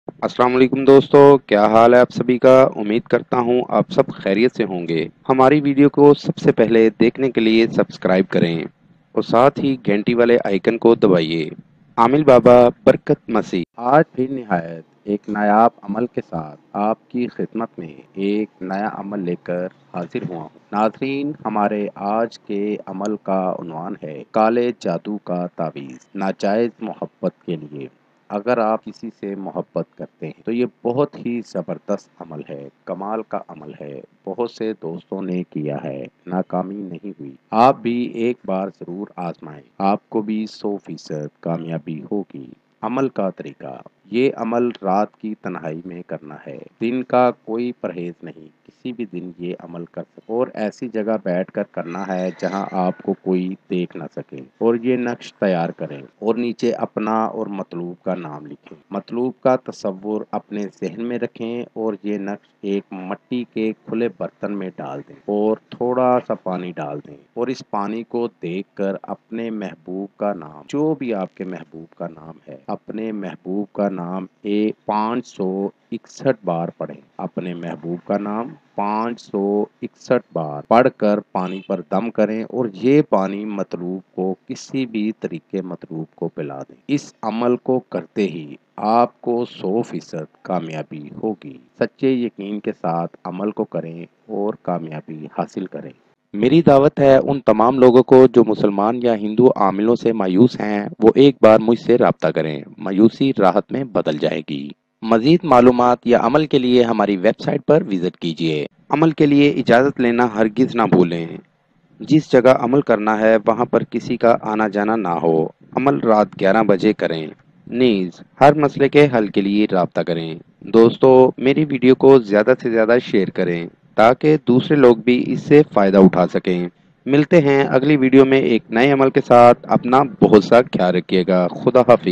अस्सलाम वालेकुम दोस्तों, क्या हाल है आप सभी का। उम्मीद करता हूँ आप सब खैरियत से होंगे। हमारी वीडियो को सबसे पहले देखने के लिए सब्सक्राइब करें और साथ ही घंटी वाले आइकन को दबाइए। आमिल बाबा बरकत मसीह। आज भी निहायत एक नायाब अमल के साथ आपकी खिदमत में एक नया अमल लेकर हाजिर हुआ हूँ। नाज़रीन, हमारे आज के अमल का उन्वान है काले जादू का तावीज़, नाजायज़ मोहब्बत के लिए। अगर आप किसी से मोहब्बत करते हैं तो ये बहुत ही ज़बरदस्त अमल है, कमाल का अमल है। बहुत से दोस्तों ने किया है, नाकामी नहीं हुई। आप भी एक बार ज़रूर आजमाएं, आपको भी 100% कामयाबी होगी। अमल का तरीका, ये अमल रात की तन्हाई में करना है। दिन का कोई परहेज नहीं, किसी भी दिन ये अमल कर सकते और ऐसी जगह बैठकर करना है जहां आपको कोई देख ना सके। और ये नक्श तैयार करें और नीचे अपना और मतलूब का नाम लिखें। मतलूब का तस्वुर अपने जहन में रखें और ये नक्श एक मट्टी के खुले बर्तन में डाल दें और थोड़ा सा पानी डाल दें और इस पानी को देखकर अपने महबूब का नाम, जो भी आपके महबूब का नाम है, अपने महबूब का नाम 561 बार पढ़ें। अपने महबूब का नाम 561 बार पढ़कर पानी पर दम करें और ये पानी मतलूब को किसी भी तरीके मतलूब को पिला दें। इस अमल को करते ही आपको 100% कामयाबी होगी। सच्चे यकीन के साथ अमल को करें और कामयाबी हासिल करें। मेरी दावत है उन तमाम लोगों को जो मुसलमान या हिंदू आमिलों से मायूस हैं, वो एक बार मुझसे राब्ता करें। मायूसी राहत में बदल जाएगी। मजीद मालूमात या अमल के लिए हमारी वेबसाइट पर विजिट कीजिए। अमल के लिए इजाज़त लेना हरगिज़ ना भूलें। जिस जगह अमल करना है वहाँ पर किसी का आना जाना ना हो। अमल रात 11 बजे करें। नीज हर मसले के हल के लिए राब्ता करें। दोस्तों, मेरी वीडियो को ज़्यादा से ज़्यादा शेयर करें ताकि दूसरे लोग भी इससे फ़ायदा उठा सकें। मिलते हैं अगली वीडियो में एक नए अमल के साथ। अपना बहुत सा ख्याल रखिएगा। खुदा हाफिज।